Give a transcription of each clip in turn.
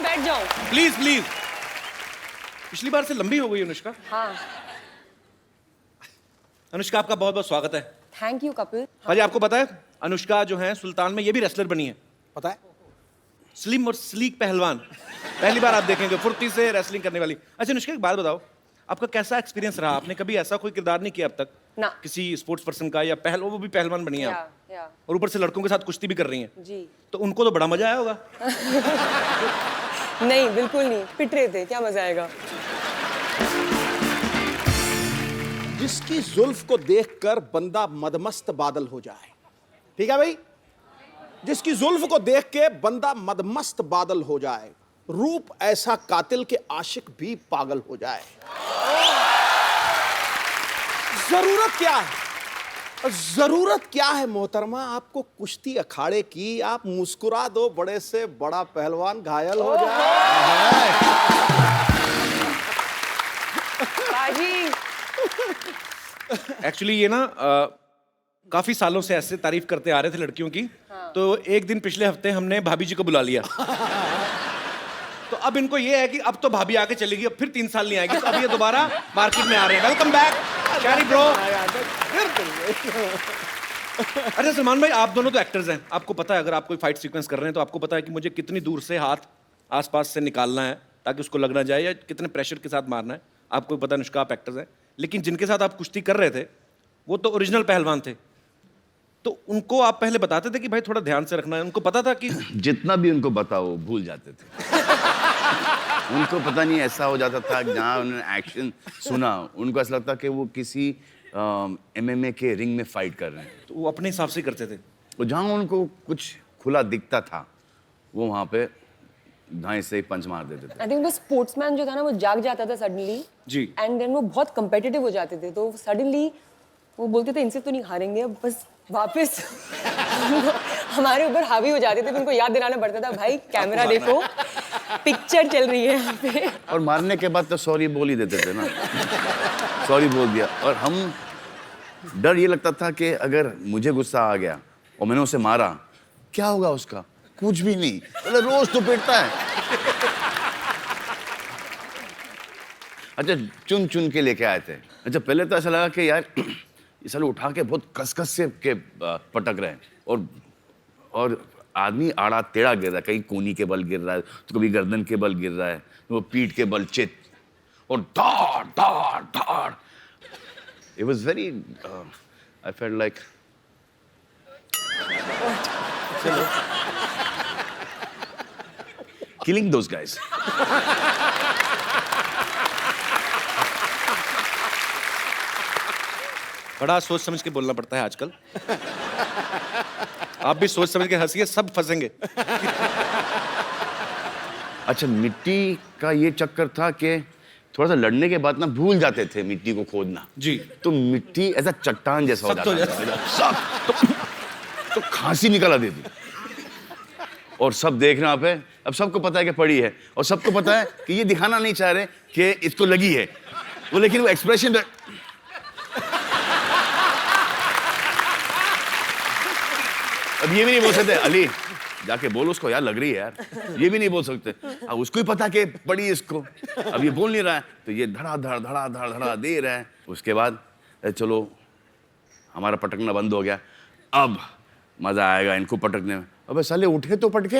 बैठ जाऊं? Please please. पिछली बार से लंबी हो गई अनुष्का। हाँ। अनुष्का आपका बहुत बहुत स्वागत है। Thank you Kapil. भाजी आपको पता है अनुष्का जो है सुल्तान में ये भी रेसलर बनी है। पता है? स्लिम और स्लीक पहलवान। पहली बार आप देखेंगे फुर्ती से रेसलिंग करने वाली। अच्छा अनुष्का एक बात बताओ, आपका कैसा एक्सपीरियंस रहा? आपने कभी ऐसा कोई किरदार नहीं किया अब तक ना। किसी स्पोर्ट्स पर्सन का, या वो भी पहलवान बनी है आप, या। और ऊपर से लड़कों के साथ कुश्ती भी कर रही हैं, जी। तो उनको तो बड़ा मजा आया होगा। नहीं बिल्कुल नहीं, पिट रहे थे, क्या मजा आएगा। जिसकी जुल्फ को देखकर बंदा मदमस्त बादल हो जाए, ठीक है भाई? जिसकी जुल्फ को देख के बंदा मदमस्त बादल हो जाए, रूप ऐसा कातिल के आशिक भी पागल हो जाए। जरूरत क्या है? जरूरत क्या है मोहतरमा आपको कुश्ती अखाड़े की? आप मुस्कुरा दो, बड़े से बड़ा पहलवान घायल हो जाए। बाजी। एक्चुअली ये ना काफी सालों से ऐसे तारीफ करते आ रहे थे लड़कियों की। हाँ। तो एक दिन पिछले हफ्ते हमने भाभी जी को बुला लिया। तो अब इनको ये है कि अब तो भाभी आके चलेगी, अब फिर 3 साल नहीं आएगी, तो अब ये दोबारा मार्केट में आ रहे हैं। Welcome back carry bro. अच्छा सलमान भाई, आप दोनों तो एक्टर्स हैं, आपको पता है अगर आप कोई फाइट सीक्वेंस कर रहे हैं तो आपको पता है कि मुझे कितनी दूर से हाथ आसपास से निकालना है ताकि उसको लग ना जाए, या कितने प्रेशर के साथ मारना है। आपको पता है अनुष्का आप एक्टर्स हैं, लेकिन जिनके साथ आप कुश्ती कर रहे थे वो तो ओरिजिनल पहलवान थे, तो उनको आप पहले बताते थे कि भाई थोड़ा ध्यान से रखना है? उनको पता था कि जितना भी उनको बताओ भूल जाते थे। उनको पता नहीं ऐसा हो जाता था, जहाँ उन्होंने एक्शन सुना उनको ऐसा लगता कि वो किसी MMA के रिंग में फाइट कर रहे हैं। तो वो अपने हिसाब से करते थे। तो जहाँ उनको कुछ खुला दिखता था वो वहाँ पे दाएं से पंच मार देते थे। आई थिंक वो स्पोर्ट्समैन जो था ना वो जाग जाता था सडनली जी। एंड देन वो बहुत कंपेटिटिव हो जाते थे, तो सडनली वो बोलते थे इनसे तो नहीं हारेंगे, अब बस वापस हमारे ऊपर हावी हो जाते थे। तो उनको याद दिलाना पड़ता था, भाई कैमरा देखो, पिक्चर चल रही है यहाँ पे। और मारने के बाद तो सॉरी बोल ही देते थे ना। सॉरी बोल दिया। और हम डर ये लगता था कि अगर मुझे गुस्सा आ गया और मैंने उसे मारा, क्या होगा उसका? कुछ भी नहीं, मतलब रोज तो पिटता है। अच्छा चुन चुन के लेके आए थे। अच्छा पहले तो ऐसा लगा कि यार ये साले उठा के बहुत कस से के पटक रहे हैं, और आदमी आड़ा टेढ़ा गिर रहा है, कहीं कोनी के बल गिर रहा है, तो कभी गर्दन के बल गिर रहा है, तो वो पीठ के बल चित, और धाड़ धाड़ धाड़। It was very I felt like killing those guys. बड़ा सोच समझ के बोलना पड़ता है आजकल। आप भी सोच समझ के हंसिए, सब फंसेंगे। अच्छा मिट्टी का ये चक्कर था कि थोड़ा सा लड़ने के बाद ना भूल जाते थे मिट्टी को खोदना। जी। तो मिट्टी ऐसा चट्टान जैसा हो सख्त हो जाता था। सख्त। तो खांसी निकल आती थी। और सब देख रहे हैं पे, अब सबको पता है कि पड़ी है, और सबको पता है कि ये दिखाना नहीं चाह रहे कि इसको लगी है वो, लेकिन वो एक्सप्रेशन अब ये भी नहीं बोल सकते, अली जाके बोल उसको यार लग रही है यार, ये भी नहीं बोल सकते। अब उसको ही पता कि पड़ी इसको, अब ये बोल नहीं रहा है, तो ये धड़ा धड़ धड़ा धड़ धड़ा दे रहा है। उसके बाद चलो हमारा पटकना बंद हो गया, अब मजा आएगा इनको पटकने में। अबे साले उठे तो पटके।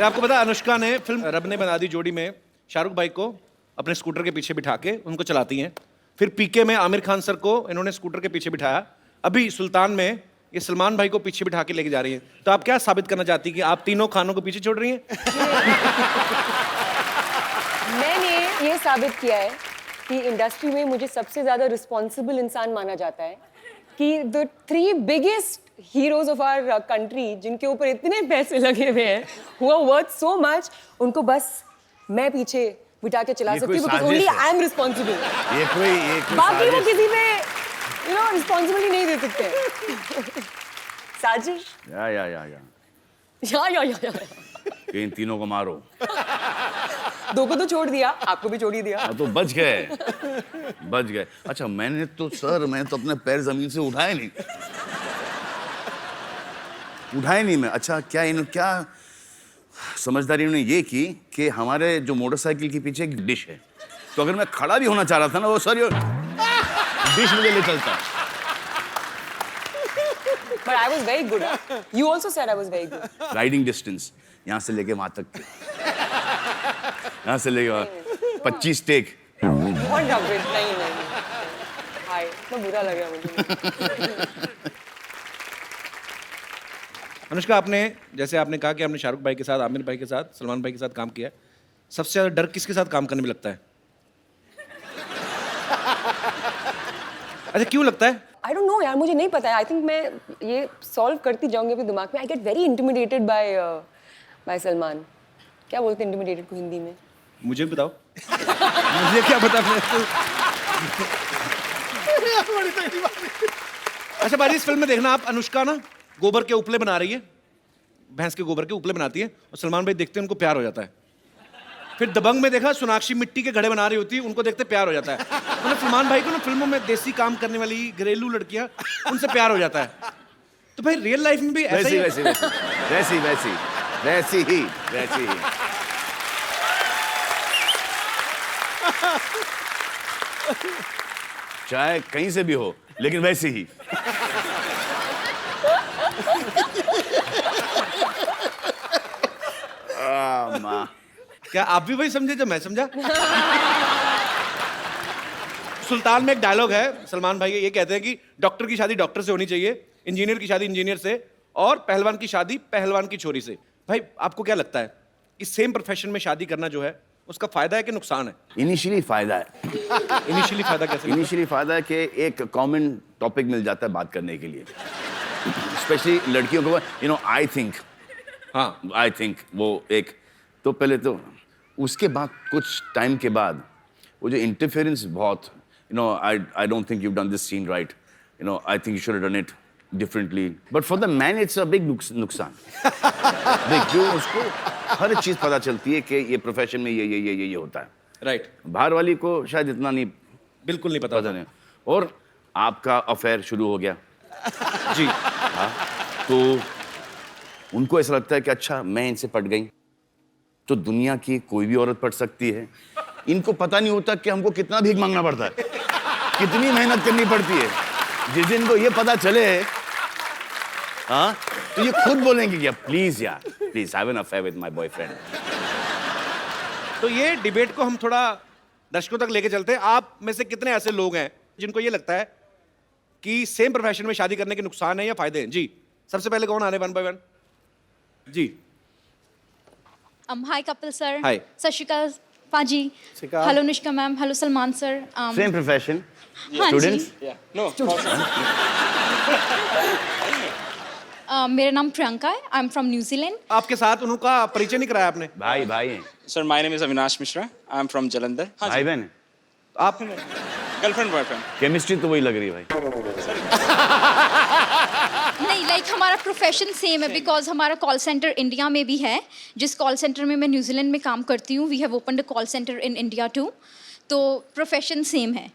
आपको पता अनुष्का ने फिल्म रब ने बना दी जोड़ी में शाहरुख भाई को अपने स्कूटर के पीछे बिठा के उनको चलाती हैं। फिर पीके में आमिर खान सर को इन्होंने स्कूटर के पीछे बिठाया। अभी सुल्तान में ये सलमान भाई को पीछे बिठा के लेके जा रही हैं। तो आप क्या साबित करना चाहती हैं कि आप तीनों खानों को पीछे छोड़ रही हैं? मैंने ये साबित किया है कि इंडस्ट्री में मुझे सबसे ज्यादा रिस्पॉन्सिबल इंसान माना जाता है, कि the 3 biggest heroes of our country जिनके ऊपर इतने पैसे लगे हुए हैं, who are worth so much, उनको बस मैं पीछे बिठा के चला सकती हूँ, because only I am responsible। ये कोई बाकी वो किसी पे रिस्पॉन्सिबिलिटी नहीं दे सकते। साजिश। या। कि इन तीनों को मारो। 2 को तो छोड़ दिया, आपको भी छोड़ ही दिया। तो बच गए। अच्छा मैंने तो अपने पैर जमीन से उठाए नहीं मैं। अच्छा क्या समझदारी उन्होंने ये की कि हमारे जो मोटरसाइकिल के पीछे एक डिश है, तो अगर मैं खड़ा भी होना चाह रहा था ना, वो सॉरी डिश मुझे ले चलता। But I was very good. You also said I was very good. Riding distance यहाँ से लेके वहां तक, यहाँ से लेके वहां 25 टेक। बहुत डबल नहीं नहीं। हाय, तो बुरा लग रहा मुझे। अनुष्का, आपने जैसे आपने कहा कि आपने शाहरुख भाई के साथ, आमिर भाई के साथ, सलमान भाई के साथ काम किया है, सबसे ज्यादा डर किसके साथ काम करने में लगता है? अच्छा, क्यों लगता है? I don't know यार, मुझे नहीं पता है। I think मैं ये सॉल्व करती जाऊंगी अपने दिमाग में। I get very intimidated by Salman. क्या बोलते हैं intimidated को हिंदी में? मुझे भी बताओ। मुझे क्या पता। अच्छा बाजी, इस फिल्म में देखना आप, अनुष्का ना गोबर के उपले बना रही है, भैंस के गोबर के उपले बनाती है, और सलमान भाई देखते हैं उनको प्यार हो जाता है। फिर दबंग में देखा सोनाक्षी मिट्टी के घड़े बना रही होती है, उनको देखते प्यार हो जाता है। मतलब सलमान भाई को ना फिल्मों में देसी काम करने वाली घरेलू लड़कियां, उनसे प्यार हो जाता है। तो भाई रियल लाइफ में भी ऐसा ही है? वैसी ही। चाहे कहीं से भी हो, लेकिन वैसी ही। माँ, क्या आप भी वही समझे जो मैं समझा? सुल्तान में एक डायलॉग है, सलमान भाई ये कहते हैं कि डॉक्टर की शादी डॉक्टर से होनी चाहिए, इंजीनियर की शादी इंजीनियर से, और पहलवान की शादी पहलवान की छोरी से। भाई आपको क्या लगता है कि सेम प्रोफेशन में शादी करना जो है उसका फायदा है कि नुकसान है? इनिशियली फायदा है। इनिशियली फायदा कैसे? इनिशियली फायदा है कि एक कॉमन टॉपिक मिल जाता है बात करने के लिए, स्पेशली लड़कियों को। आई थिंक वो एक, तो पहले तो उसके बाद कुछ टाइम के बाद वो जो इंटरफेरेंस बहुत, I don't think you done this scene right, I think you should have done it differently, but for the man it's a big नुकसान। देख, जो उसको हर चीज पता चलती है कि ये प्रोफेशन में ये होता है, राइट। बाहर वाली को शायद इतना नहीं, बिल्कुल नहीं पता नहीं। और आपका अफेयर शुरू हो गया जी। हाँ, तो उनको ऐसा लगता है कि अच्छा मैं इनसे पट गई तो दुनिया की कोई भी औरत पट सकती है। इनको पता नहीं होता कि हमको कितना भीख मांगना पड़ता है, कितनी मेहनत करनी पड़ती है। जिस दिन को ये पता चले, हाँ, तो ये खुद बोलेंगे कि प्लीज यार, please have an affair with my boyfriend. तो ये डिबेट को हम थोड़ा दर्शकों तक लेके चलते हैं। आप में से कितने ऐसे लोग हैं जिनको ये लगता है कि सेम प्रोफेशन में शादी करने के नुकसान है या फायदे हैं? जी, सबसे पहले कौन आ रहे हैं 1 by 1? Ji. Hi Kapil sir. Hi. सत श्री अकाल पाजी। Hello Anushka ma'am, hello Salman sir. Same profession, हाँ स्टूडेंट्स। मेरा नाम प्रियंका है, आई एम फ्रॉम न्यूजीलैंड। आपके साथ उनका परिचय नहीं कराया आपने? भाई हैं। Sir, my name is Avinash Mishra. I'm from Jalandhar. भाई बहन हैं। आप Girlfriend, boyfriend. केमिस्ट्री तो वही लग रही है भाई। नहीं, लाइक हमारा प्रोफेशन सेम है, बिकॉज हमारा कॉल सेंटर इंडिया में भी है, जिस कॉल सेंटर में मैं न्यूजीलैंड में काम करती हूँ। We have opened a call centre in India too, तो प्रोफेशन सेम है।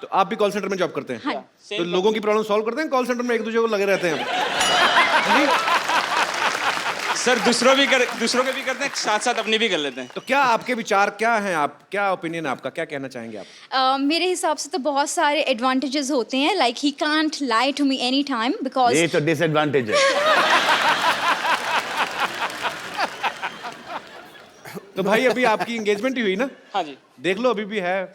तो आप भी कॉल सेंटर में जॉब करते हैं? हाँ। तो लोगों की प्रॉब्लम सॉल्व करते हैं कॉल सेंटर में, एक दूसरे को लगे रहते हैं? सर दूसरों के भी करते हैं, साथ साथ अपनी भी कर लेते हैं। तो क्या आपके विचार क्या हैं, आप क्या ओपिनियन है आपका, क्या कहना चाहेंगे आप? मेरे हिसाब से तो बहुत सारे एडवांटेजेस होते हैं, like he can't lie to me any time, because ये तो डिसएडवांटेज है। तो भाई अभी आपकी एंगेजमेंट ही हुई ना? हाँ जी। देख लो अभी भी है।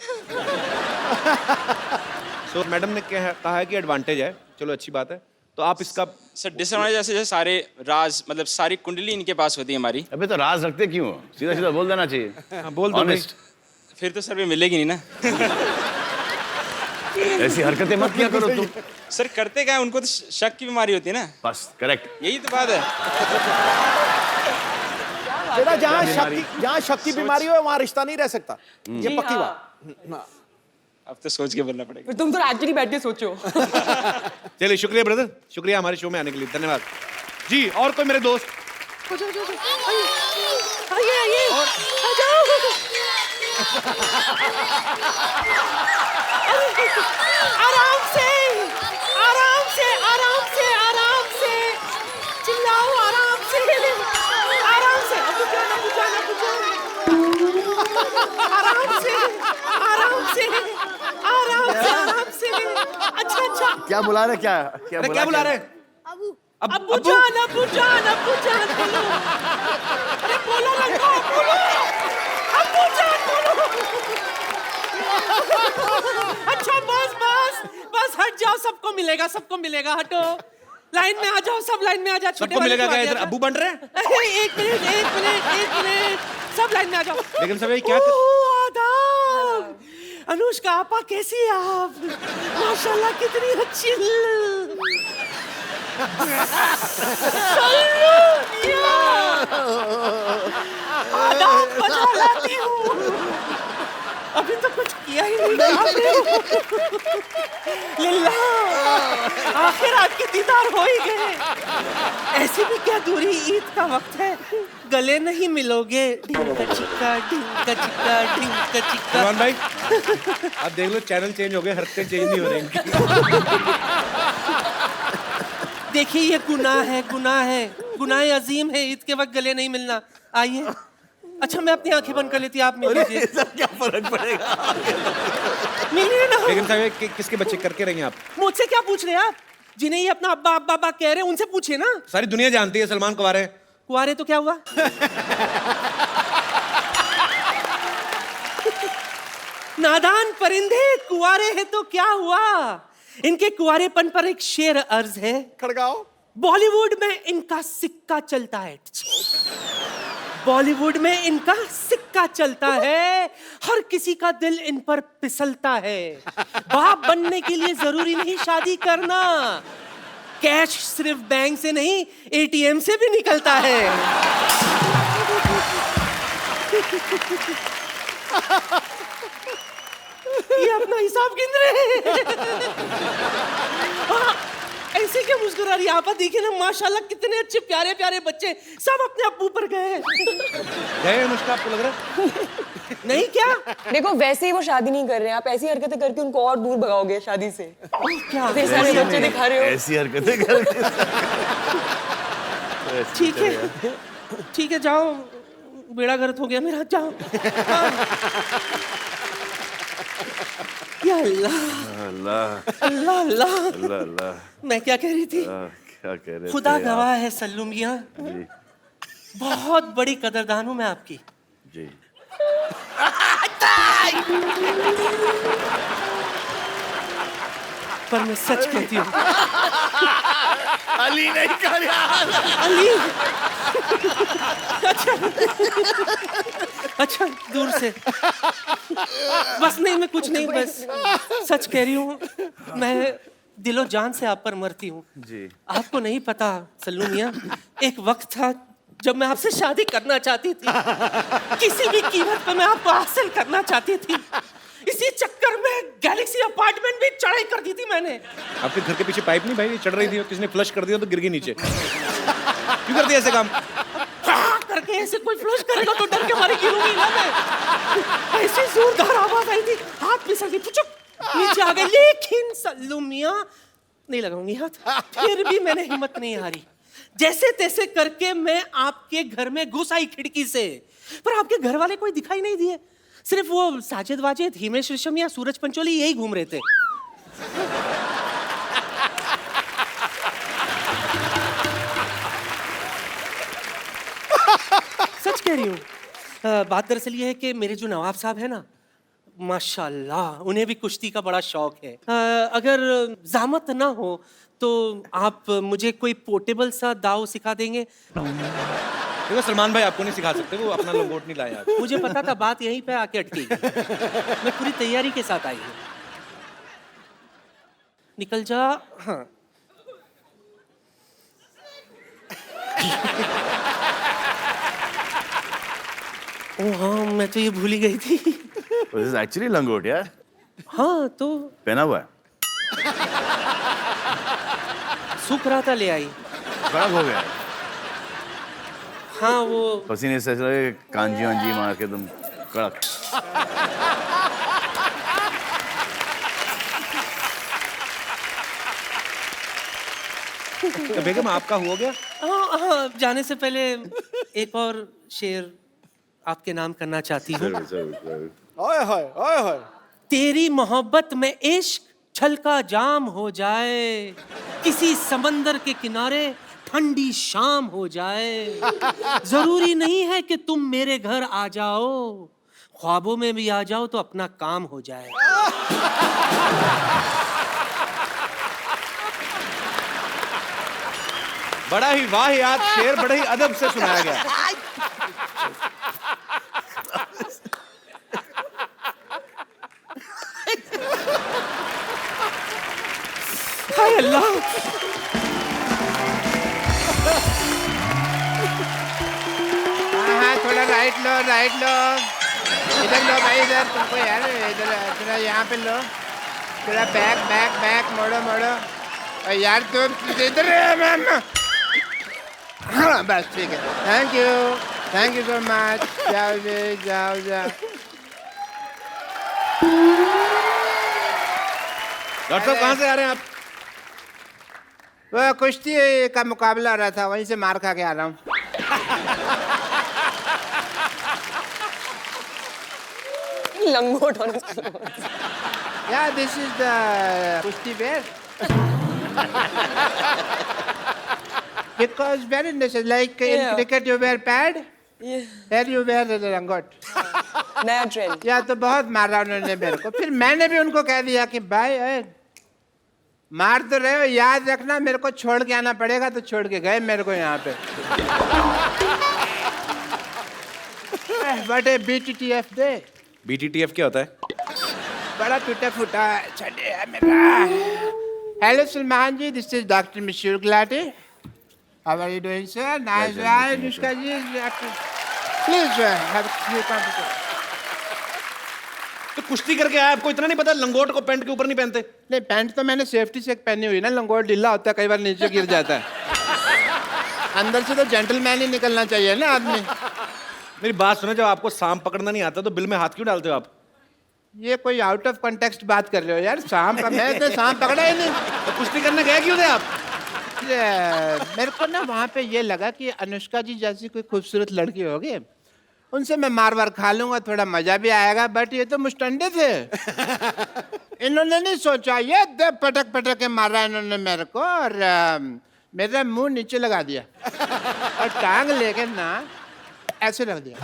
तो मैडम ने कहा है कि एडवांटेज है, चलो अच्छी बात है। तो आप इसका सर डिसएडवांटेज जैसे सारे राज, मतलब सारी कुंडली इनके पास होती है हमारी। अबे तो राज रखते क्यों? सीधा सीधा बोल देना चाहिए। हाँ, बोल दो भाई। Honest. फिर तो सर भी मिलेगी नहीं ना। ऐसी हरकतें मत किया करो तुम। सर करते क्या है, उनको तो शक की बीमारी होती है ना। बस करेक्ट। यही तो बात है। बेटा, जहाँ शक की बीमारी हो वहाँ रिश्ता नहीं रह सकता, ये पक्की बात। अब तो सोच के बोलना पड़ेगा। फिर तुम तो एक्चुअली बैठ के सोचो। चलिए शुक्रिया ब्रदर, शुक्रिया हमारे शो में आने के लिए, धन्यवाद जी। और कोई मेरे दोस्त? आराम से चिल्लाओ, आराम से। अब तो क्या आराम से आराम से आराम से आराम से। अच्छा अच्छा। क्या बुला रहे, क्या क्या अरे क्या बुला रहे हैं? अब्बू जान अब्बू जान अब्बू जान बोलो। अरे बोलो लड़का बोलो। अब्बू जान बोलो। अच्छा बस बस बस हट जाओ, सबको मिलेगा सबको मिलेगा, हटो लाइन में आ जाओ, सब लाइन में आ जाओ। छोटे सबको वाले मिलेगा को क्या? आगे इधर आ जाओ। अब्बू बन रहे हैं? अरे एक मिनट एक मिनट एक मिनट, सब लाइन में आ जाओ। लेकिन सब ये क्या ओह, आदाब। अनुष्का आपा कैसी है आप? माशाल्लाह कितनी अच्छी। आदाब बजा लाती हूँ। अभी तो कुछ किया ही नहीं आपने। लिल्ला, आखिर आपके दीदार हो ही गए। ऐसी भी क्या दूरी, ईद का वक्त है, गले नहीं मिलोगे। ढिंका चिक्का ढिंका चिक्का ढिंका चिक्का। सलमान भाई आप देख लो, चैनल चेंज हो गए, हरकतें चेंज नहीं हो रही इनकी। देखिए ये गुनाह है, गुनाह है, गुनाह अजीम है, ईद के वक्त गले नहीं मिलना। आइए। अच्छा मैं अपनी आंखें बंद कर लेती, आप मिल लीजिए। क्या फर्क पड़ेगा? मिलिए ना। लेकिन साहब ये किसके बच्चे करके रही हैं आप? मुझसे क्या पूछ रहे हैं आप? जिन्हें ये अपना अब्बा अब्बा अब्बा कह रहे हैं उनसे पूछिए ना। सारी दुनिया जानती है सलमान कुंवारे हैं। कुआरे तो क्या हुआ? नादान परिंदे, कुआरे हैं तो क्या हुआ? इनके कुआरेपन पर एक शेर अर्ज है। खड़गाओ। बॉलीवुड में इनका सिक्का चलता है। बॉलीवुड में इनका सिक्का चलता है, हर किसी का दिल इन पर फिसलता है। बाप बनने के लिए जरूरी नहीं शादी करना, कैश सिर्फ बैंक से नहीं एटीएम से भी निकलता है। ये अपना हिसाब गिन रहे हैं। ऐसे क्या मुस्कुरा रही है आप? देखिए ना माशाल्लाह कितने अच्छे प्यारे प्यारे बच्चे, सब अपने अब्बू पर गए। गए अनुष्का, आपको लग रहा है? नहीं क्या? देखो वैसे ही वो शादी नहीं कर रहे हैं, आप ऐसी हरकतें करके उनको और दूर भगाओगे शादी से। क्या? इतने सारे बच्चे दिखा रहे हो। ऐसी हरकतें करके। ठीक है ठीक है, जाओ, बेड़ा गर्क हो गया मेरा, जाओ। या अल्लाह अल्लाह अल्लाह अल्लाह। अल्लाह अल्लाह। मैं क्या कह रही थी? क्या कह रहे खुदा थे गवाह है सल्लू मियां, जी बहुत बड़ी कदरदान हूं मैं आपकी। जी। पर मैं सच कहती हूँ अली नहीं कर यार। अली। अच्छा दूर से बस, नहीं मैं कुछ नहीं, बस सच कह रही हूँ, मैं दिलो जान से आप पर मरती हूँ। जी। आपको नहीं पता सल्लू मियां, एक वक्त था जब मैं आपसे शादी करना चाहती थी, किसी भी कीमत पर मैं आपको हासिल करना चाहती थी। इसी चक्कर में गैलेक्सी अपार्टमेंट भी चढ़ाई कर दी थी मैंने। आपके घर के पीछे पाइप नहीं भाई चढ़ रही थी, किसने फ्लश कर दिया तो गिर गई नीचे। क्यों करती है ऐसे काम? करके ऐसे कोई फ्लश करेगा तो डर के मारे गिरूंगी ना मैं। ऐसी जोरदार आवाज आई थी, हाथ फिसल गई, पुचुक नीचे आ गई। लेकिन सल्लू मियां, नहीं लगाऊंगी हाथ, फिर भी मैंने हिम्मत नहीं हारी। जैसे तैसे करके मैं आपके घर में घुस आई खिड़की से, पर आपके घर वाले कोई दिखाई नहीं दिए, सिर्फ वो साजिद वाजिद, हिमेश रेशमिया, सूरज पंचोली यही घूम रहे थे। सच कह रही हूँ। बात दरअसल ये है कि मेरे जो नवाब साहब है ना, माशाल्लाह उन्हें भी कुश्ती का बड़ा शौक है। अगर ज़हमत ना हो तो आप मुझे कोई पोर्टेबल सा दाव सिखा देंगे? देखो सलमान भाई आपको नहीं सिखा सकते, वो अपना लंगोट नहीं लाए आप। मुझे पता था बात यहीं पे आके अटकी। मैं पूरी तैयारी के साथ आई हूँ। निकल जा। हाँ ओ हाँ, मैं तो ये भूल ही गई थी। दिस इज एक्चुअली लंगोट यार। हाँ तो पहना हुआ है, सूख रहा था, ले आई। खराब हो गया है। हाँ वो पसीने से ऐसा लगे कांजी वांजी मार के तुम कड़क। तो बेगम आपका हो गया? हाँ हाँ, जाने से पहले एक और शेर आपके नाम करना चाहती हूँ। ओए होए ओए होए। तेरी मोहब्बत में इश्क छलका जाम हो जाए, किसी समंदर के किनारे ठंडी शाम हो जाए। जरूरी नहीं है कि तुम मेरे घर आ जाओ, ख्वाबों में भी आ जाओ तो अपना काम हो जाए। बड़ा ही वाहियात शेर बड़े ही अदब से सुनाया गया। हाय अल्लाह। हाँ थोड़ा राइट लो इधर लो भाई, इधर तुमको यार, इधर थोड़ा यहाँ पे लो, थोड़ा बैक बैक बैक मोड़ो और यार तुम इधर मैम। हाँ बस ठीक है, थैंक यू सो मच। जाओ जी जाओ। डॉक्टर साहब कहाँ से आ रहे हैं आप? वो कुश्ती का मुकाबला हो रहा था, वहीं से मार खा के आ रहा हूँ। लंगोट होने Yeah, this is the kushti wear. Because very necessary. Like in Yeah. cricket you wear pad, here you wear the langot. नया ट्रेंड। या तो बहुत मारा उन्होंने मेरे को, फिर मैंने भी उनको कह दिया कि भाई मार तो रहे हो, याद रखना मेरे को छोड़ के आना पड़ेगा, तो छोड़ के गए मेरे को यहाँ पे। What a BTTF day. BTTF क्या होता है? बड़ा टूटा फूटा छड़े है मेरा। Hello Salman ji, this is doctor Mishur Gulati. How are you doing sir? Nice right Anushka ji, please have few confidence. तो कुश्ती करके आया, आपको इतना नहीं पता लंगोट को पैंट के ऊपर नहीं पहनते? नहीं, पैंट तो मैंने सेफ्टी से पहनी हुई ना, लंगोट ढीला होता है, कई बार नीचे गिर जाता है। अंदर से तो जेंटलमैन ही निकलना चाहिए ना आदमी। मेरी बात सुनो, जब आपको सांप पकड़ना नहीं आता तो बिल में हाथ क्यों डालते हो आप? ये कोई आउट ऑफ कॉन्टेक्स्ट बात कर रहे हो यार, सांप मैं तो सांप पकड़ा ही नहीं। तो कुश्ती करने गए क्यों थे आप? मेरे को ना वहाँ पे ये लगा कि अनुष्का जी जैसी कोई खूबसूरत लड़की होगी, उनसे मैं मार वार खा लूंगा, थोड़ा मजा भी आएगा। बट ये तो मुस्टंडे थे। इन्होंने नहीं सोचा, ये पटक पटक के मारा इन्होंने मेरे को, और मेरा मुंह नीचे लगा दिया और टांग लेके ना ऐसे रख दिया,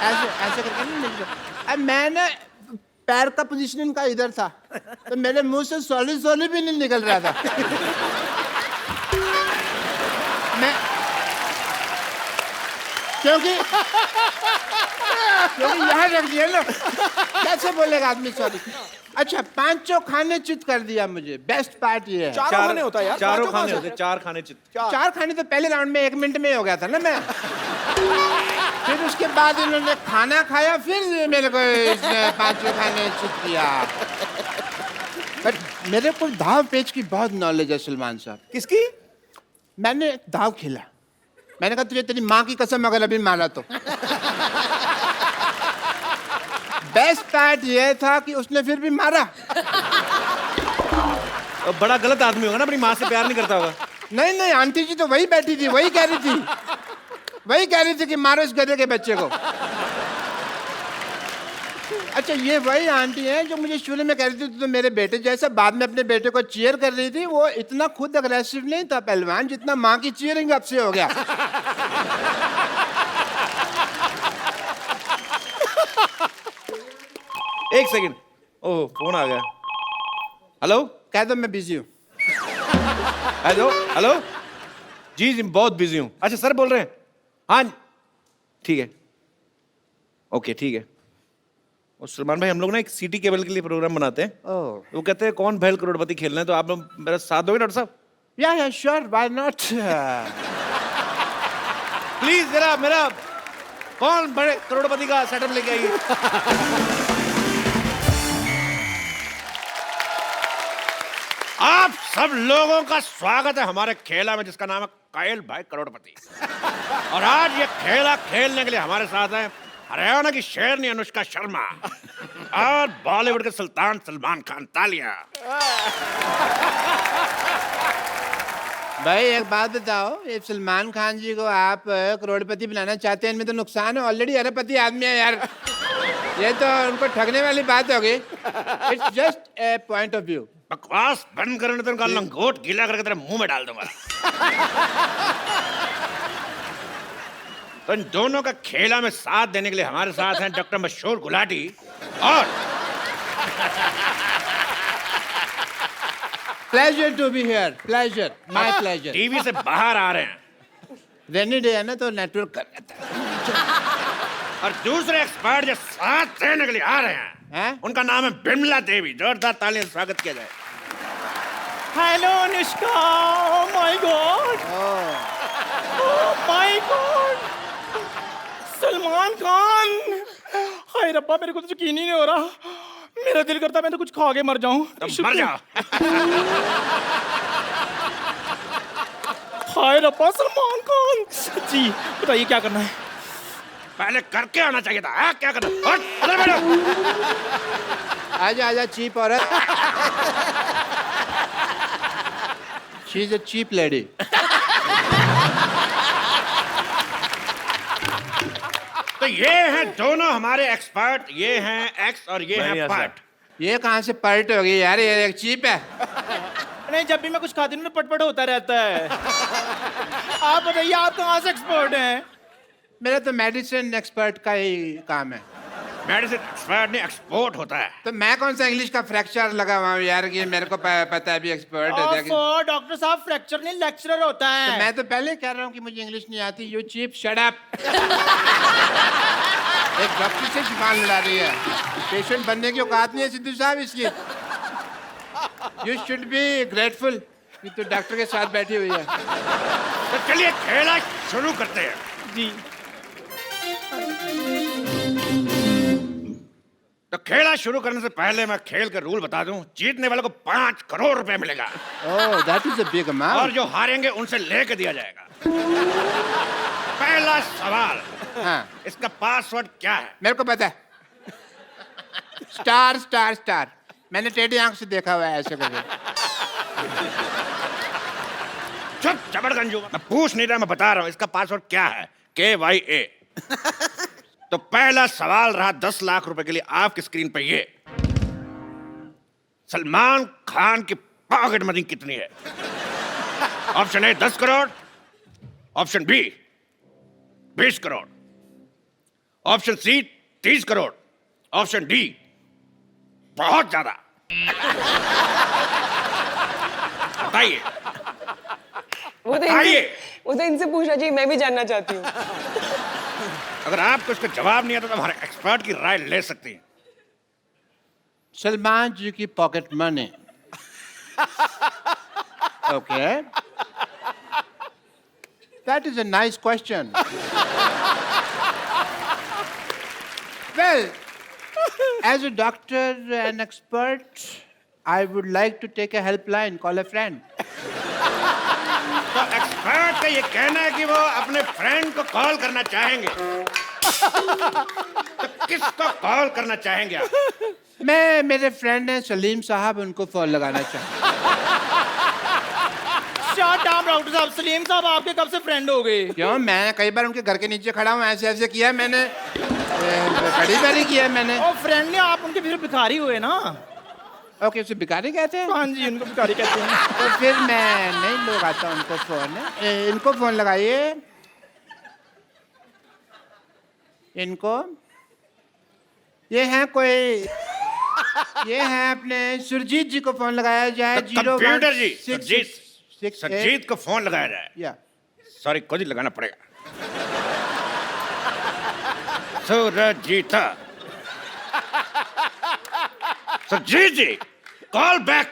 ऐसे ऐसे करके ना नीचे। अब मैं ना पैर का पोजीशन इनका इधर था, तो मेरे मुंह से सॉली भी नहीं निकल रहा था। मैं क्योंकि यहाँ रख दिया ना, कैसे बोलेगा आदमी सॉरी। अच्छा, पांचों खाने चित कर दिया मुझे। बेस्ट पार्ट ये है, चारों खाने होता है यार, चारों पांचों खाने कहाँ होते, चार खाने चित। चार खाने तो पहले राउंड में 1 मिनट में ही हो गया था ना मैं। फिर उसके बाद इन्होंने खाना खाया, फिर मेरे को इसने पांचों खाने चित किया। बट मेरे को दाव पेच की बहुत नॉलेज है सलमान साहब। किसकी? मैंने दाव खेला, मैंने कहा तुझे तेरी माँ की कसम अगर अभी मारा तो। बेस्ट पार्ट ये था कि उसने फिर भी मारा। अब बड़ा गलत आदमी होगा ना, अपनी माँ से प्यार नहीं करता होगा। नहीं नहीं, आंटी जी तो वही बैठी थी, वही कह रही थी कि मारो इस गधे के बच्चे को। अच्छा, ये वही आंटी है जो मुझे शुरू में कह रही थी तो मेरे बेटे जैसा, बाद में अपने बेटे को चीयर कर रही थी। वो इतना खुद अग्रेसिव नहीं था पहलवान, जितना माँ की चीयरिंग अब से हो गया। एक सेकंड, ओह फोन आ गया। हेलो, कह दो मैं बिजी हूँ। हेलो हेलो, जी जी बहुत बिजी हूँ। अच्छा सर बोल रहे हैं? हाँ ठीक है, ओके ठीक है। और सलमान भाई, हम लोग ना एक सिटी केबल के लिए प्रोग्राम बनाते हैं। ओह, वो कहते हैं कौन भैल करोड़पति खेलना है, तो आप लोग मेरा साथ दोगे डॉक्टर साहब? या श्योर, व्हाई नॉट। प्लीज जरा मेरा कौन बड़े करोड़पति का सेटअप लेके आइए। आप सब लोगों का स्वागत है हमारे खेला में, जिसका नाम है कायल भाई करोड़पति। और आज ये खेला खेलने के लिए हमारे साथ है हरियाणा की शेरनी अनुष्का शर्मा और बॉलीवुड के सुल्तान सलमान खान। तालियां। भाई एक बात बताओ, ये सलमान खान जी को आप करोड़पति बनाना चाहते हैं, इनमें तो नुकसान है, ऑलरेडी अरबपति आदमी है यार। ये तो उनको ठगने वाली बात होगी। It's just a point of view. बकवास बंद करने तो उनका लंगोट गीला करके तेरे मुंह में डाल दूंगा। तो इन दोनों का खेला में साथ देने के लिए हमारे साथ हैं डॉक्टर मशहूर गुलाटी और pleasure to be here, pleasure, my pleasure. TV से बाहर आ रहे हैं। रेनी डे है ना तो नेटवर्क कर लेता है। और दूसरे एक्सपर्ट जो साथ देने के लिए आ रहे हैं, उनका नाम है बिमला देवी। जोरदार तालियों से स्वागत किया जाए। Hello Anushka, oh my God, oh my God, Salman Khan. हाय रब्बा, मेरे को तो यकीन ही नहीं हो रहा। मेरा दिल करता मैं तो कुछ खा के मर जाऊं। मर जाओ। हाय रब्बा, सलमान खान जी, बताइए क्या करना है? पहले करके आना चाहिए था। हाँ, क्या करना? उधर बैठो। आजा आजा चीप औरत। She is a cheap lady. तो ये हैं दोनों हमारे एक्सपर्ट, ये हैं एक्स और ये हैं पार्ट। ये कहाँ से पर्ट हो गई यार, ये एक चीप है। नहीं, जब भी मैं कुछ खाती हूँ ना पटपट होता रहता है। आप बताइए, आप कहाँ से एक्सपर्ट हैं? मेरा तो मेडिसिन एक्सपर्ट का ही काम है। मेडिसिन एक्सपर्ट नहीं, एक्सपोर्ट होता है। तो मैं कौन सा इंग्लिश का फ्रैक्चर लगा हुआ हूँ यार, कि मेरे को पता है भी एक्सपर्ट होता है। डॉक्टर साहब, फ्रैक्चर नहीं लेक्चरर होता है। तो मैं तो पहले कह रहा हूँ कि मुझे इंग्लिश नहीं आती। You cheap, shut up. एक डॉक्टर से जुबान लड़ा रही है। पेशेंट बनने की औकात नहीं है सिद्धू साहब इसकी। यू शुड बी ग्रेटफुल कि तो डॉक्टर के साथ बैठी हुई है। तो चलिए खेला शुरू करते हैं। जी। तो खेला शुरू करने से पहले मैं खेल के रूल बता दूं। जीतने वाले को 5 करोड़ रुपए मिलेगा। Oh, that is a big amount. और जो हारेंगे उनसे लेके दिया जाएगा। पहला सवाल, हाँ, इसका पासवर्ड क्या है? मेरे को पता है। Star star star. मैंने टेढ़ी आंख से देखा हुआ है ऐसे करके। चुप जबरगंजू, मैं पूछ नहीं रहा, मैं बता रहा हूं इसका पासवर्ड क्या है। KYA। तो पहला सवाल रहा 10 लाख रुपए के लिए आपकी स्क्रीन पे ये। सलमान खान की पॉकेट मनी कितनी है? Option A 10 crore, option B 20 crore, option C 30 crore, option D बहुत ज्यादा। बताइए। वो तो इनसे पूछना चाहिए, मैं भी जानना चाहती हूँ। अगर आपको इसका जवाब नहीं आता तो हमारे एक्सपर्ट की राय ले सकती हैं। सलमान जी की pocket money. Okay, that is a nice question. Well, as a doctor and expert, I would like to take a helpline, call a friend. तो एक्सपर्ट का ये कहना है कि वो अपने फ्रेंड को कॉल करना चाहेंगे। तो किसको कॉल करना चाहेंगे आप? मैं, मेरे फ्रेंड हैं सलीम साहब, उनको फोन लगाना चाहूँ। शट अप डॉक्टर साहब। सलीम साहब आपके कब से फ्रेंड हो गए? क्यों, मैं कई बार उनके घर के नीचे खड़ा हूँ, ऐसे ऐसे किया मैंने, बड़ी बारी किया मैंने। और फ्रेंड ने आप उनके फिर भिखारी हुए ना? ओके, उसे भिखारी कहते हैं? हाँ जी, उनको भिखारी कहते हैं। तो फिर मैं नहीं लगाता उनको फोन। इनको फोन लगाइए, इनको। ये हैं कोई, ये हैं अपने सुरजीत जी को फोन लगाया जाए। कंप्यूटर जी, सुरजीत को फोन लगाया जाए। या सॉरी, खुद ही लगाना पड़ेगा। सुरजीत, सुरजीत जी, कॉल बैक।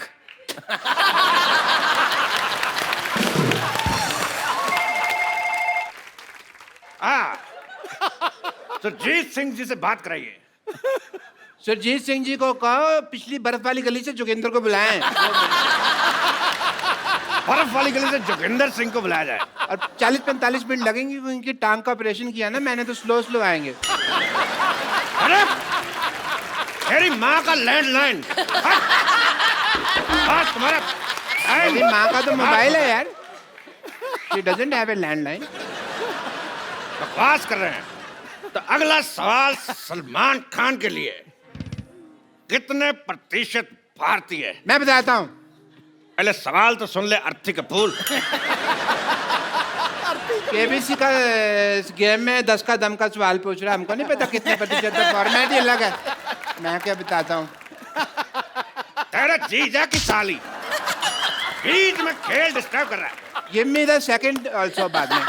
सुरजीत सिंह जी से बात कराइए। सुरजीत सिंह जी को कहो पिछली बर्फ वाली गली से जोगिंदर को बुलाएं। बर्फ वाली गली से जोगिंदर सिंह को बुलाया जाए। और 40-45 मिनट लगेंगे, उनकी टांग का ऑपरेशन किया ना मैंने, तो स्लो स्लो आएंगे। अरे तेरी माँ का लैंडलाइन। तुम्हारा मेरी माँ का तो मोबाइल है यार। She doesn't have a landline. बकवास कर रहे हैं। तो अगला सवाल सलमान खान के लिए, कितने प्रतिशत भारतीय? मैं बताता हूँ। पहले सवाल तो सुन ले अर्थी कपूर। केबीसी का इस गेम में 10 का दम का सवाल पूछ रहा है, हमको नहीं पता कितने प्रतिशत है, फॉर्मेट ही अलग है। मैं क्या बताता हूँ। तेरा जीजा की साली बीच में खेल डिस्टर्ब कर रहा है। Give me the second also बाद में।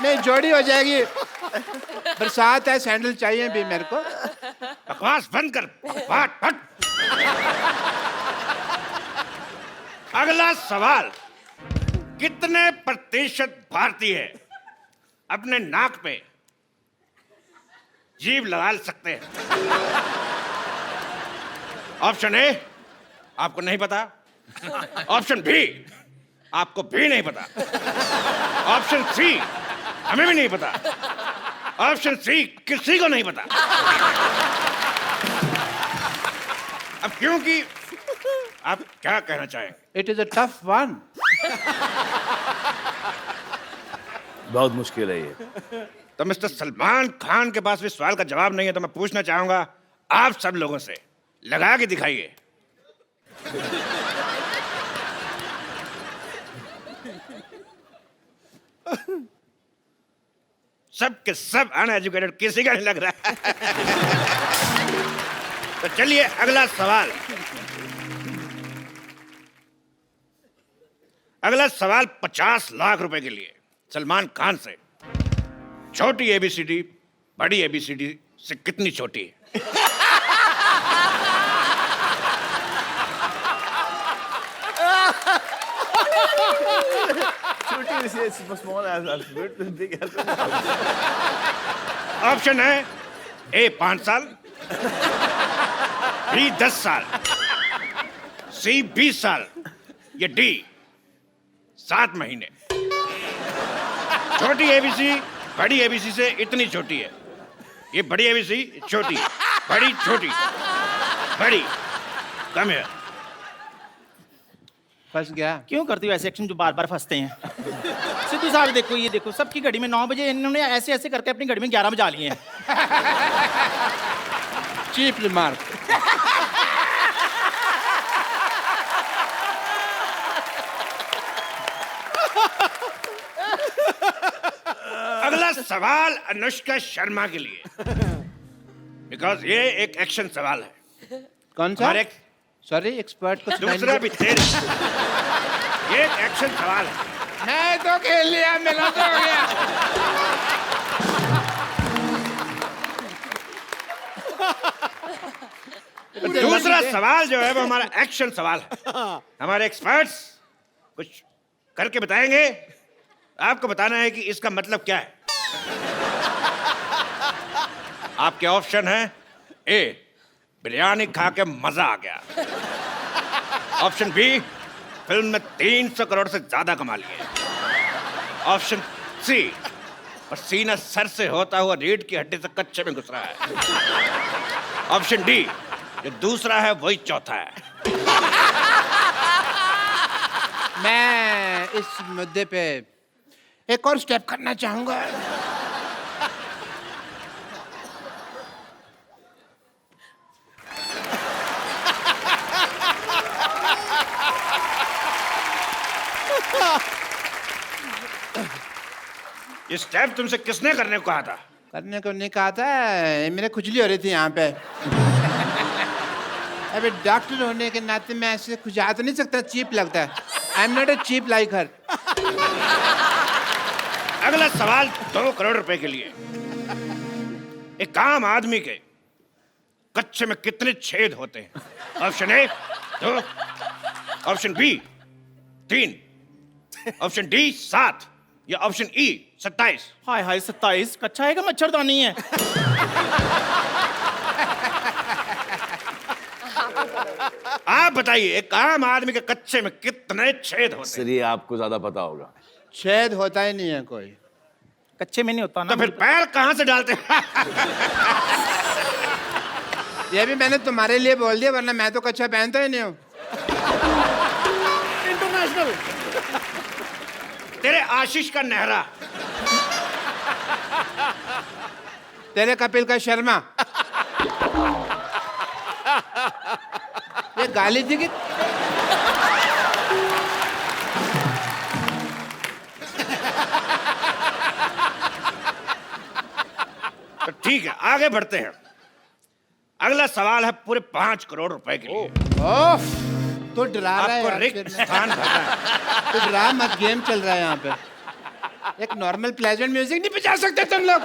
नहीं, जोड़ी हो जाएगी। बरसात है, सैंडल चाहिए भी मेरे को। बकवास बंद कर, फट फट। अगला सवाल, कितने प्रतिशत भारतीय अपने नाक पे जीभ लगा सकते हैं? ऑप्शन ए, आपको नहीं पता। ऑप्शन बी, आपको भी नहीं पता। ऑप्शन सी, हमें भी नहीं पता। ऑप्शन सी, किसी को नहीं पता। अब क्योंकि आप क्या कहना चाहेंगे? It is a tough one. बहुत मुश्किल है ये। तो मिस्टर सलमान खान के पास भी सवाल का जवाब नहीं है, तो मैं पूछना चाहूंगा आप सब लोगों से, लगा के दिखाइए। सब के सब अनएजुकेटेड, किसी का नहीं लग रहा है। तो चलिए अगला सवाल। अगला सवाल 50 लाख रुपए के लिए सलमान खान से। छोटी एबीसीडी बड़ी एबीसीडी से कितनी छोटी है? small alphabet, big alphabet. Option है ए 5 साल, बी 10 साल, सी 20 साल, या डी 7 महीने। छोटी एबीसी बड़ी एबीसी से इतनी छोटी है। ये बड़ी एबीसी छोटी, बड़ी छोटी, बड़ी कम है। फंस गया। क्यों करती हो ऐसे एक्शन जो बार बार फंसते हैं? सिद्धू साहब देखो, ये देखो, सबकी घड़ी में 9 बजे, इन्होंने ऐसे ऐसे करके अपनी घड़ी में 11 बजा लिए हैं। Cheap remark. अगला सवाल अनुष्का शर्मा के लिए, बिकॉज ये एक एक्शन सवाल है। कौन सा? हमारे सॉरी, एक्सपर्ट को दूसरा भी तेरे, ये एक एक्शन सवाल है। मैं तो खेल लिया, मिला तो हो गया। दूसरा सवाल जो है वो हमारा एक्शन सवाल है। हमारे एक्सपर्ट्स कुछ करके बताएंगे, आपको बताना है कि इसका मतलब क्या है। आपके ऑप्शन है ए, बिरयानी खा के मजा आ गया। ऑप्शन बी, फिल्म में 300 करोड़ से ज्यादा कमा लिए। ऑप्शन सी, पसीना सर से होता हुआ रीढ़ की हड्डी से कच्चे में घुस रहा है। ऑप्शन डी, जो दूसरा है वही चौथा है। मैं इस मुद्दे पे एक और स्टेप करना चाहूंगा। ये स्टेप तुमसे किसने करने को कहा था? करने को नहीं कहा था, मेरे खुजली हो रही थी यहाँ पे। अबे डॉक्टर होने के नाते मैं ऐसे खुजा तो नहीं सकता, चीप लगता है। I am not a cheap like her. अगला सवाल 2 करोड़ रुपए के लिए। एक आम आदमी के कच्चे में कितने छेद होते हैं? Option A 2, option B 3, option D 7, या ऑप्शन ई 27। हाय हाय, 27 कच्चा है कि मच्छरदानी है? आप बताइए, एक आम आदमी के कच्चे में कितने छेद होते हैं? सर ये आपको ज्यादा पता होगा। छेद होता ही नहीं है कोई। कच्चे में नहीं होता ना। तो फिर पैर कहां से डालते हैं? ये भी मैंने तुम्हारे लिए बोल दिया, वरना मैं तो कच्चा पहनता ही नहीं हूँ। तेरे आशीष का नेहरा। तेरे कपिल का शर्मा। ये गाली थी कि तो ठीक है, आगे बढ़ते हैं। अगला सवाल है पूरे 5 करोड़ रुपए के लिए। ओफ, तो डरा रहा है आपको यार रिक्त फिर मैं। स्थान भरना है। तो डरा मत, गेम चल रहा है यहाँ पे। एक नॉर्मल प्लेजेंट म्यूजिक नहीं बजा सकते तुम लोग?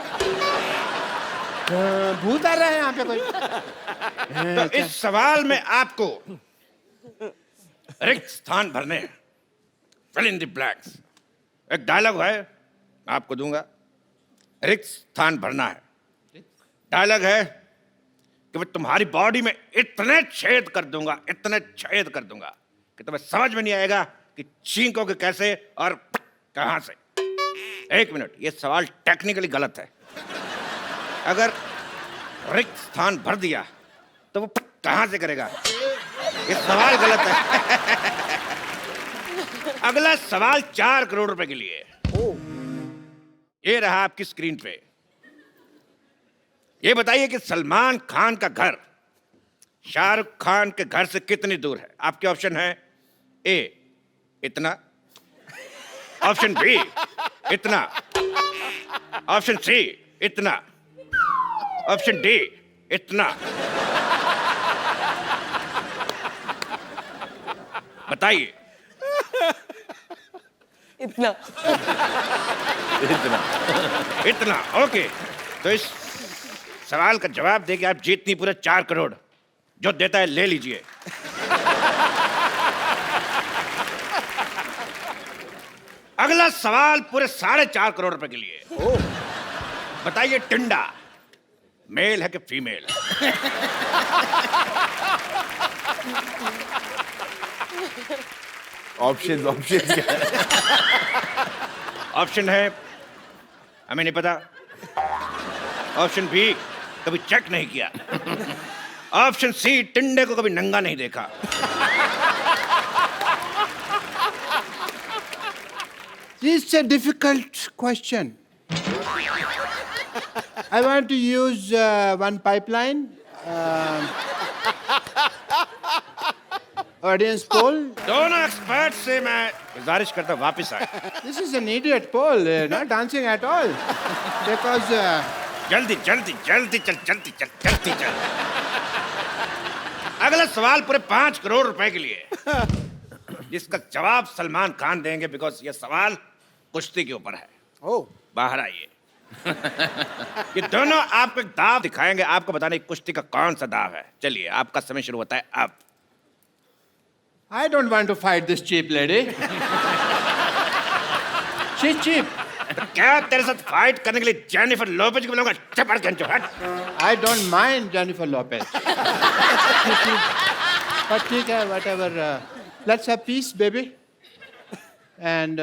भूत आ रहा है यहाँ पे कोई। तो इस सवाल में आपको रिक्त स्थान भरने हैं। Fill in the blanks. एक डायलॉग है, मैं आपको दूंगा। रिक्त स्थान भरना है। डायलॉग है कि मैं तुम्हारी बॉडी में इतने छेद कर दूंगा, इतने छेद कर दूंगा कि तुम्हें समझ में नहीं आएगा कि छींकोगे कैसे और कहां से। 1 मिनट, ये सवाल टेक्निकली गलत है। अगर रिक्त स्थान भर दिया तो वो कहां से करेगा? ये सवाल गलत है। अगला सवाल 4 करोड़ रुपए के लिए। ये रहा आपकी स्क्रीन पे। ये बताइए कि सलमान खान का घर शाहरुख खान के घर से कितनी दूर है? आपके ऑप्शन है ए इतना, ऑप्शन बी इतना, ऑप्शन सी इतना, ऑप्शन डी इतना। बताइए। इतना। इतना, ओके। तो इस सवाल का जवाब देके आप जीतनी पूरे 4 करोड़। जो देता है ले लीजिए। अगला सवाल पूरे 4.5 करोड़ रुपए के लिए। बताइए टिंडा मेल है कि फीमेल? ऑप्शन क्या है? ऑप्शन है हमें नहीं पता, ऑप्शन बी कभी चेक नहीं किया, ऑप्शन सी टिंडे को कभी नंगा नहीं देखा। It's a difficult question. I want to use one pipeline. Audience poll. दोनों एक्सपर्ट से मैं गुजारिश करता हूं वापस आए। This is an idiot poll, not dancing at all. Because जल्दी जल्दी जल्दी चल, जल्दी चल, जल्दी चल। अगला सवाल पूरे 5 करोड़ रुपए के लिए, जिसका जवाब सलमान खान देंगे, बिकॉज ये सवाल कुश्ती के ऊपर है। ओ बाहर आइए। ये दोनों आपको एक दाव दिखाएंगे, आपको बताना है कुश्ती का कौन सा दाव है। चलिए आपका समय शुरू होता है अब। I don't want to fight this cheap lady. She's cheap. तो क्या तेरे साथ फाइट करने के लिए जेनिफर लोपेज को बुलाऊंगा? चपड़ के हट। I don't mind Jennifer Lopez. But ठीक है, whatever. Let's have peace, baby. And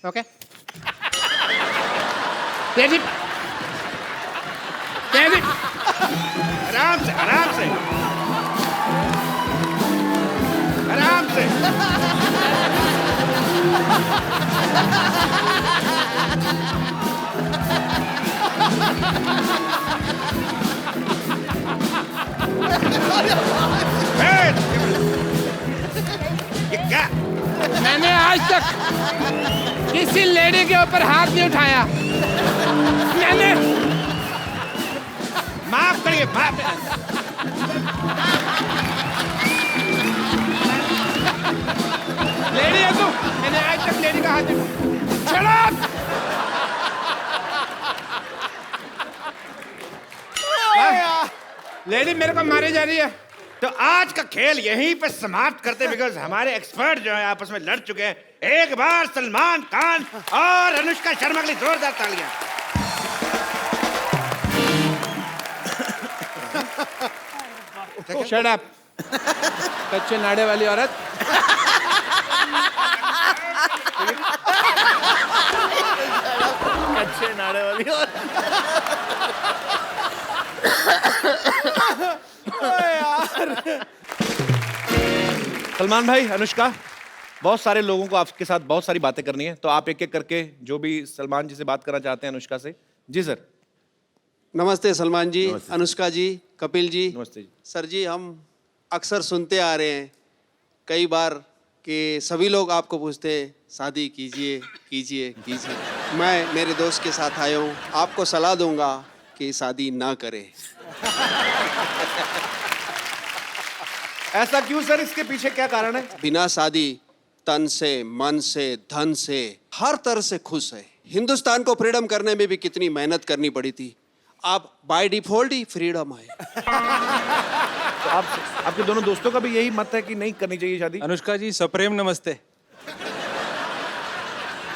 okay. David. David. आराम से, आराम से, आराम से। ये क्या? मैंने आज तक किसी लेडी के ऊपर हाथ नहीं उठाया। मैंने माफ करिए, माफ। लेडी है तू? मैंने आज तक लेडी का हाथ नहीं। Shut up! लेडी मेरे को मारी जा रही है। तो आज का खेल यहीं पे समाप्त करते, बिकॉज हमारे एक्सपर्ट जो है आपस में लड़ चुके हैं। एक बार सलमान खान और अनुष्का शर्मा के लिए जोरदार तालियां। Shut up. कच्चे नाड़े वाली औरत। अच्छे नाड़े वाली और सलमान भाई, अनुष्का, बहुत सारे लोगों को आपके साथ बहुत सारी बातें करनी है, तो आप एक एक करके जो भी सलमान जी से बात करना चाहते हैं अनुष्का से। जी सर। नमस्ते सलमान जी, अनुष्का जी, कपिल जी। नमस्ते जी। सर जी, हम अक्सर सुनते आ रहे हैं कई बार कि सभी लोग आपको पूछते हैं शादी कीजिए कीजिए कीजिए। मैं मेरे दोस्त के साथ आया हूँ, आपको सलाह दूंगा कि शादी ना करें। ऐसा क्यों सर, इसके पीछे क्या कारण है? बिना शादी तन से, मन से, धन से, हर तरह से खुश है। हिंदुस्तान को फ्रीडम करने में भी कितनी मेहनत करनी पड़ी थी, आप बाय डिफॉल्ट ही फ्रीडम है। तो आपके दोनों दोस्तों का भी यही मत है कि नहीं करनी चाहिए शादी? अनुष्का जी सप्रेम नमस्ते।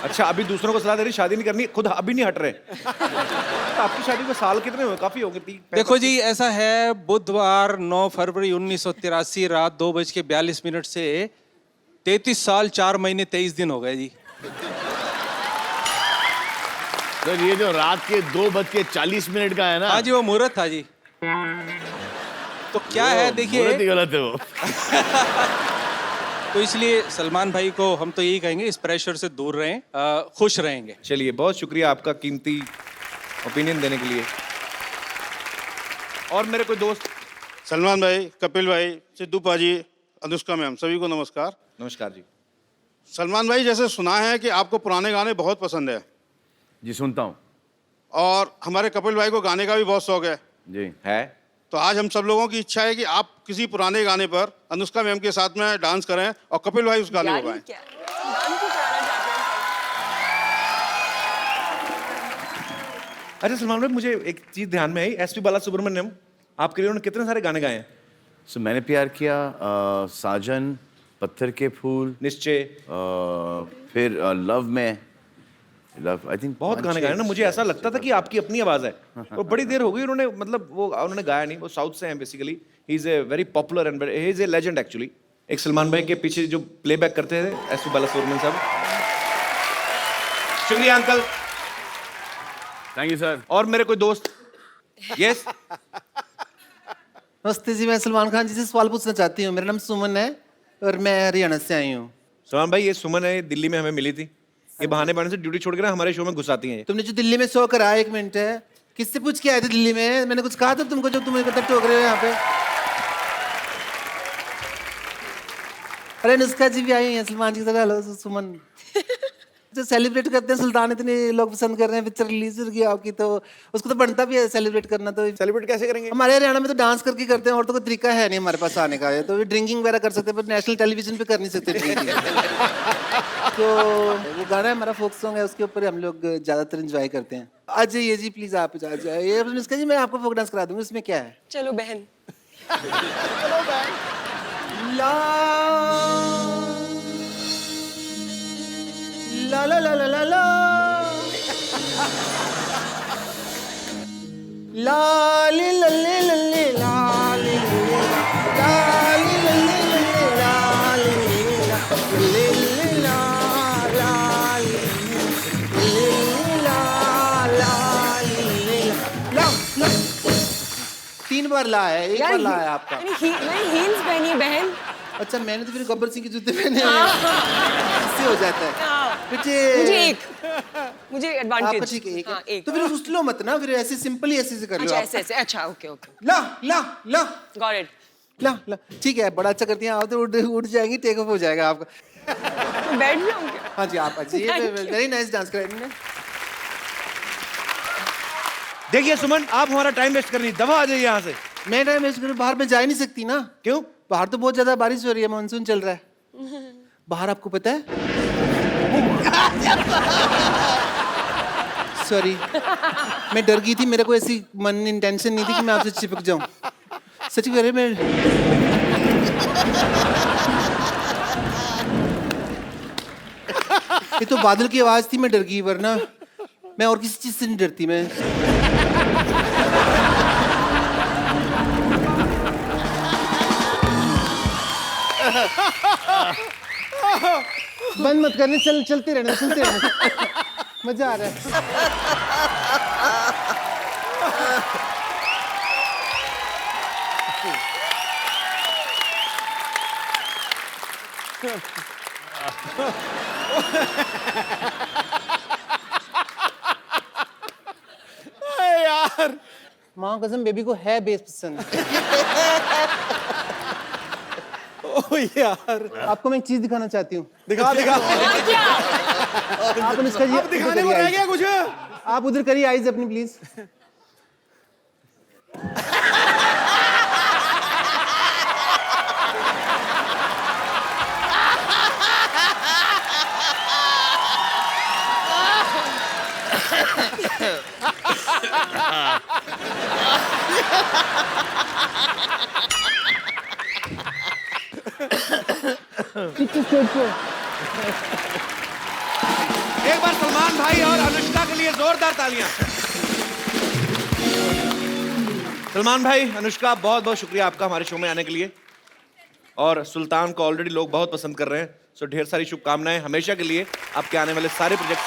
अच्छा, अभी दूसरों को सलाह दे रही शादी नहीं करनी, खुद अभी नहीं हट रहे। तो आपकी शादी को साल कितने हुए? काफी हो गए। देखो जी, ऐसा है, बुधवार 9 फरवरी 1983 रात 2:42 से 33 साल 4 महीने 23 दिन हो गए जी। सर ये जो रात के 2:40 का है ना, हाँ जी, वो मुहूर्त था जी। तो क्या है, देखिए, मुहूर्त ही गलत है वो। तो इसलिए सलमान भाई को हम तो यही कहेंगे, इस प्रेशर से दूर रहें, खुश रहेंगे। चलिए, बहुत शुक्रिया आपका कीमती ओपिनियन देने के लिए। और मेरे कोई दोस्त? सलमान भाई, कपिल भाई, सिद्धू पाजी, अनुष्का मैम, सभी को नमस्कार। नमस्कार जी। सलमान भाई, जैसे सुना है कि आपको पुराने गाने बहुत पसंद है। जी सुनता हूँ। और हमारे कपिल भाई को गाने का भी बहुत शौक है। जी है। तो आज हम सब लोगों की इच्छा है कि आप किसी पुराने गाने पर अनुष्का मैम के साथ में डांस करें और कपिल भाई उस गाने को गाएं। अच्छा सलमान भाई, मुझे एक चीज ध्यान में आई, एसपी बालासुब्रमण्यम आपके लिए उन्होंने कितने सारे गाने गाए हैं? सो मैंने प्यार किया, साजन, पत्थर के फूल, निश्चय, फिर लव में, लव, आई थिंक बहुत गाने गाए ना। मुझे ऐसा लगता था कि आपकी अपनी आवाज है, और बड़ी देर हो गई उन्होंने, मतलब वो उन्होंने गाया नहीं। वो साउथ से हैं basically. He is a very popular and he is a legend actually. एक सलमान भाई के पीछे जो प्लेबैक करते थे एसपी बालासुब्रमण्यम साहब। शुक्रिया अंकल। Thank you sir. और मेरे कोई दोस्त? यस। नमस्ते जी, मैं सलमान खान जी से सवाल पूछना चाहती हूँ। मेरा नाम सुमन है और मैं हरियाणा से आई हूँ। सलमान भाई, ये सुमन है, दिल्ली में हमें मिली थी। ये बहाने बहाने से ड्यूटी छोड़ के ना हमारे शो में घुसाती हैं। तुमने जो दिल्ली में शो कराया, 1 मिनट है, किससे पूछ के आए थे दिल्ली में? मैंने कुछ कहा था तुमको जो तुम इकट्ठा टोक रहे हो यहाँ पे? अरे अनुष्का जी भी आई हैं सलमान जी की तरह। हेलो सुमन। जो सेलिब्रेट करते हैं सुल्तान, इतने लोग पसंद कर रहे हैं, पिक्चर रिलीज हो गई आपकी, तो उसको तो बनता भी है सेलिब्रेट करना। तो सेलिब्रेट कैसे करेंगे? हमारे हरियाणा में तो डांस करके करते हैं, और तो कोई तरीका है नहीं हमारे पास आने का। तो ड्रिंकिंग वगैरह कर सकते हैं, पर नेशनल टेलीविजन पे कर नहीं सकते ड्रिंकिंग। तो वो गाना है हमारा, फोक सॉन्ग है, उसके ऊपर हम लोग ज्यादातर एंजॉय करते हैं। आ जाइए जी प्लीज, आप आ जाइए। अनुष्का जी, मैं आपको फोक डांस करा दूंगी, उसमें क्या है? चलो बहन। ला ला ला ला ला ला लाली लल्ले लल्ले लाली लाली लल्ले लल्ले लाली लल्ले ला लाली लल्ले ला लाली ला ला। 3 बार ला है, 1 बार ला है आपका। मैंने हील्स पहनी है बहन। अच्छा, मैंने तो फिर गब्बर सिंह के जूते पहने हैं। इससे हो जाता है। मुझे आपका एडवांटेज। ठीक है, एक हाँ, है। एक। तो फिर उस लो मत ना, फिर ऐसे सिंपल ही ऐसे से कर लो अच्छा, आप। ऐसे ऐसे। अच्छा, ओके ओके, ला ला ला गॉट इट। ला ला, ठीक है, बड़ा अच्छा करती हैं आप। तो उठ जाएंगी, टेक ऑफ हो जाएगा आपका। तो बैठ जाऊँ क्या? हाँ जी, आप आइए। वेरी नाइस डांस कराएंगे। देखिए सुमन, आप हमारा टाइम वेस्ट करनी, दबा आ जाइए यहाँ से। मैं टाइम वेस्ट करूँ? बाहर में जा ही नहीं सकती ना। क्यों? बाहर तो बहुत ज्यादा बारिश हो रही है, मानसून चल रहा है बाहर, आपको पता है? सॉरी, मैं डर गई थी। मेरे को ऐसी मन इंटेंशन नहीं थी कि मैं आपसे चिपक जाऊं। सच कह रहे, मैं ये तो बादल की आवाज थी, मैं डर गई, वरना मैं और किसी चीज से नहीं डरती। मैं बंद मत करने, चलते रहना, सुनते रहना, मजा आ रहा है। यार माँ कसम बेबी को है बेस पसंद। ओ यार, आपको मैं एक चीज दिखाना चाहती हूँ। दिखा दिखा। आप अनुष्का जी अब दिखाने को रह गया कुछ? आप उधर करिए आइज अपनी प्लीज। एक बार सलमान भाई और अनुष्का के लिए जोरदार तालियां। सलमान भाई, अनुष्का, बहुत बहुत शुक्रिया आपका हमारे शो में आने के लिए। और सुल्तान को ऑलरेडी लोग बहुत पसंद कर रहे हैं, सो ढेर सारी शुभकामनाएं हमेशा के लिए आपके आने वाले सारे प्रोजेक्ट्स